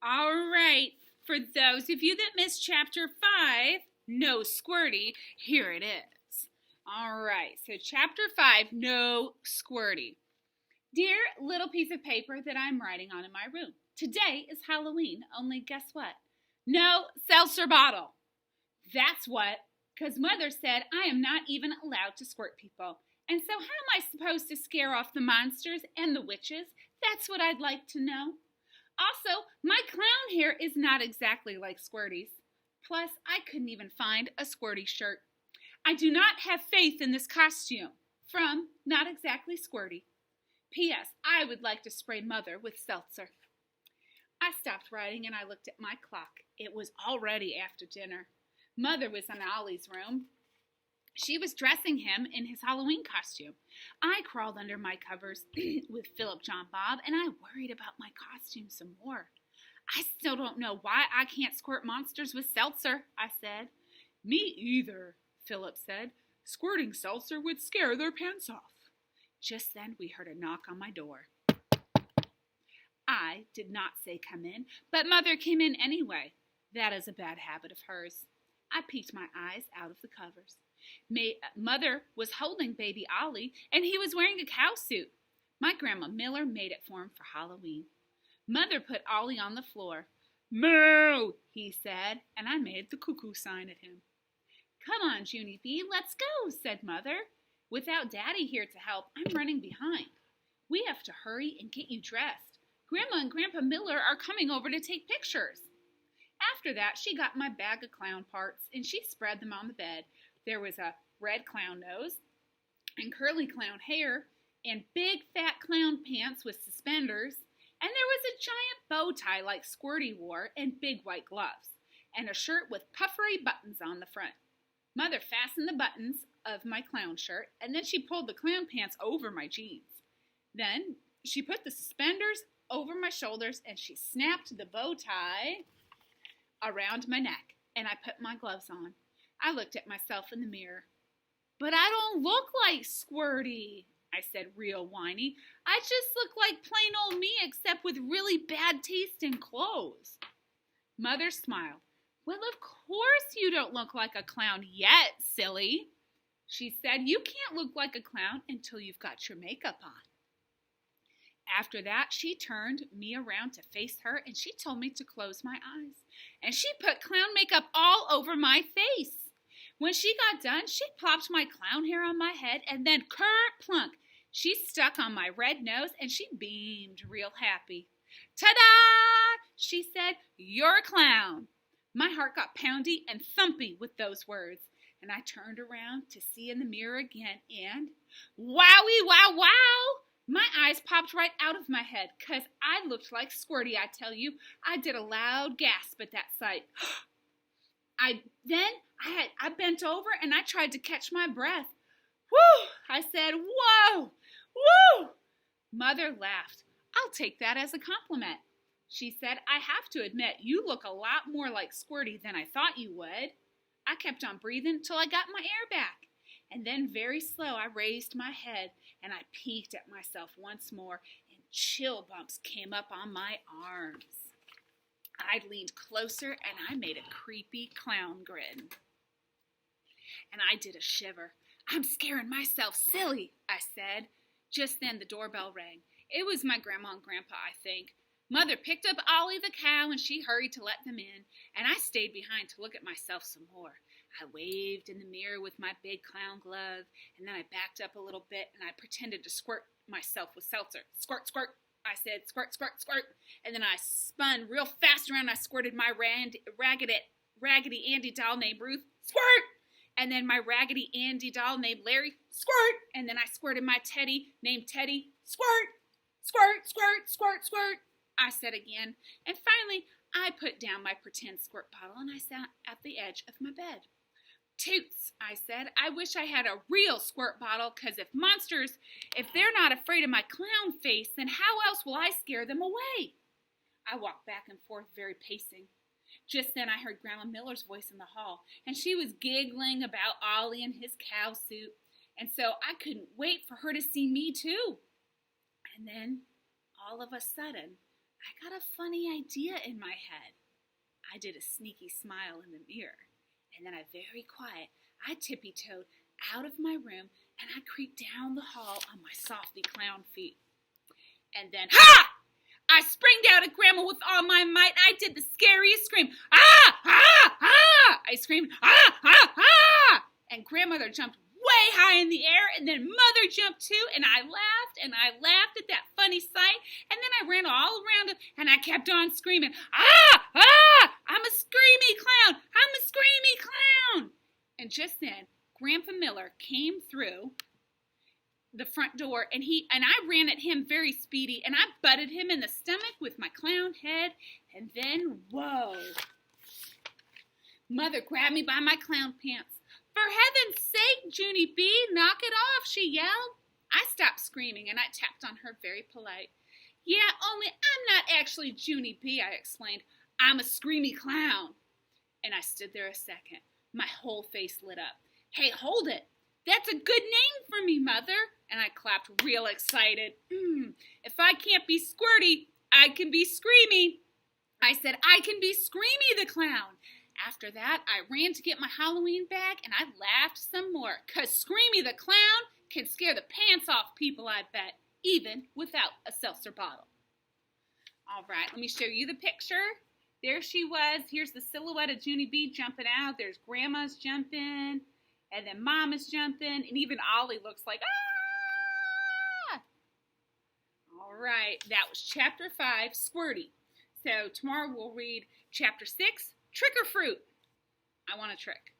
All right, for those of you that missed chapter 5, No Squirty, here it is. All right, so chapter 5, No Squirty. Dear little piece of paper that I'm writing on in my room, today is Halloween, only guess what? No seltzer bottle. That's what, because Mother said I am not even allowed to squirt people. And so how am I supposed to scare off the monsters and the witches? That's what I'd like to know. Also, my clown hair is not exactly like Squirty's. Plus, I couldn't even find a Squirty shirt. I do not have faith in this costume. From Not Exactly Squirty. P.S. I would like to spray Mother with seltzer. I stopped writing and I looked at my clock. It was already after dinner. Mother was in Ollie's room. She was dressing him in his Halloween costume. I crawled under my covers with Philip John Bob, and I worried about my costume some more. I still don't know why I can't squirt monsters with seltzer, I said. Me either, Philip said. Squirting seltzer would scare their pants off. Just then we heard a knock on my door. I did not say come in, but Mother came in anyway. That is a bad habit of hers. I peeked my eyes out of the covers. Mother was holding baby Ollie, and he was wearing a cow suit. My Grandma Miller made it for him for Halloween. Mother put Ollie on the floor. Moo, he said, and I made the cuckoo sign at him. Come on, Junie B, let's go, said Mother. Without Daddy here to help, I'm running behind. We have to hurry and get you dressed. Grandma and Grandpa Miller are coming over to take pictures. After that, she got my bag of clown parts, and she spread them on the bed. There was a red clown nose, and curly clown hair, and big fat clown pants with suspenders, and there was a giant bow tie like Squirty wore, and big white gloves, and a shirt with puffery buttons on the front. Mother fastened the buttons of my clown shirt, and then she pulled the clown pants over my jeans. Then she put the suspenders over my shoulders, and she snapped the bow tie around my neck, and I put my gloves on. I looked at myself in the mirror. But I don't look like Squirty, I said real whiny. I just look like plain old me except with really bad taste in clothes. Mother smiled. Well, of course you don't look like a clown yet, silly. She said you can't look like a clown until you've got your makeup on. After that, she turned me around to face her, and she told me to close my eyes. And she put clown makeup all over my face. When she got done, she plopped my clown hair on my head, and then plunk, she stuck on my red nose, and she beamed real happy. Ta-da! She said, you're a clown. My heart got poundy and thumpy with those words, and I turned around to see in the mirror again, and wowie, wow, wow! My eyes popped right out of my head, 'cause I looked like Squirty, I tell you. I did a loud gasp at that sight. I bent over and I tried to catch my breath. Whew! I said, whoa! Woo! Mother laughed. I'll take that as a compliment. She said, I have to admit, you look a lot more like Squirty than I thought you would. I kept on breathing till I got my air back. And then very slow I raised my head and I peeked at myself once more, and chill bumps came up on my arms. I leaned closer and I made a creepy clown grin. And I did a shiver. I'm scaring myself silly, I said. Just then the doorbell rang. It was my grandma and grandpa, I think. Mother picked up Ollie the cow and she hurried to let them in, and I stayed behind to look at myself some more. I waved in the mirror with my big clown glove, and then I backed up a little bit and I pretended to squirt myself with seltzer. Squirt, squirt. I said, squirt, squirt, squirt. And then I spun real fast around. I squirted my Raggedy Andy doll named Ruth. Squirt! And then my Raggedy Andy doll named Larry. Squirt! And then I squirted my Teddy named Teddy. Squirt! Squirt, squirt, squirt, squirt. I said again. And finally, I put down my pretend squirt bottle and I sat at the edge of my bed. Toots, I said. I wish I had a real squirt bottle, 'cause if they're not afraid of my clown face, then how else will I scare them away? I walked back and forth, very pacing. Just then I heard Grandma Miller's voice in the hall, and she was giggling about Ollie and his cow suit, and so I couldn't wait for her to see me too. And then, all of a sudden, I got a funny idea in my head. I did a sneaky smile in the mirror, and then very quiet, I tippy-toed out of my room, and I creeped down the hall on my softly clown feet. And then, ha! I sprang out at Grandma with all my might. I did the scariest scream. Ah! Ah! Ah! I screamed, ah! Ah! Ah! And Grandmother jumped way high in the air, and then Mother jumped too, and I laughed at that funny sight, and then I ran all around it, and I kept on screaming, ah! Ah! I'm a screamy clown! I'm a screamy clown! And just then, Grandpa Miller came through the front door, and I ran at him very speedy, and I butted him in the stomach with my clown head, and then, whoa! Mother grabbed me by my clown pants. For heaven's sake, Junie B., knock it off, she yelled. I stopped screaming, and I tapped on her very polite. Yeah, only I'm not actually Junie B., I explained. I'm a screamy clown. And I stood there a second. My whole face lit up. Hey, hold it. That's a good name for me, Mother. And I clapped real excited. If I can't be Squirty, I can be Screamy. I said, I can be Screamy the clown. After that, I ran to get my Halloween bag, and I laughed some more, 'cause Screamy the clown can scare the pants off people, I bet, even without a seltzer bottle. All right, let me show you the picture. There she was. Here's the silhouette of Junie B jumping out. There's Grandma's jumping, and then Mama's jumping, and even Ollie looks like, ah! All right, that was Chapter 5, Squirty. So tomorrow we'll read Chapter 6, Trick or Fruit. I want a trick.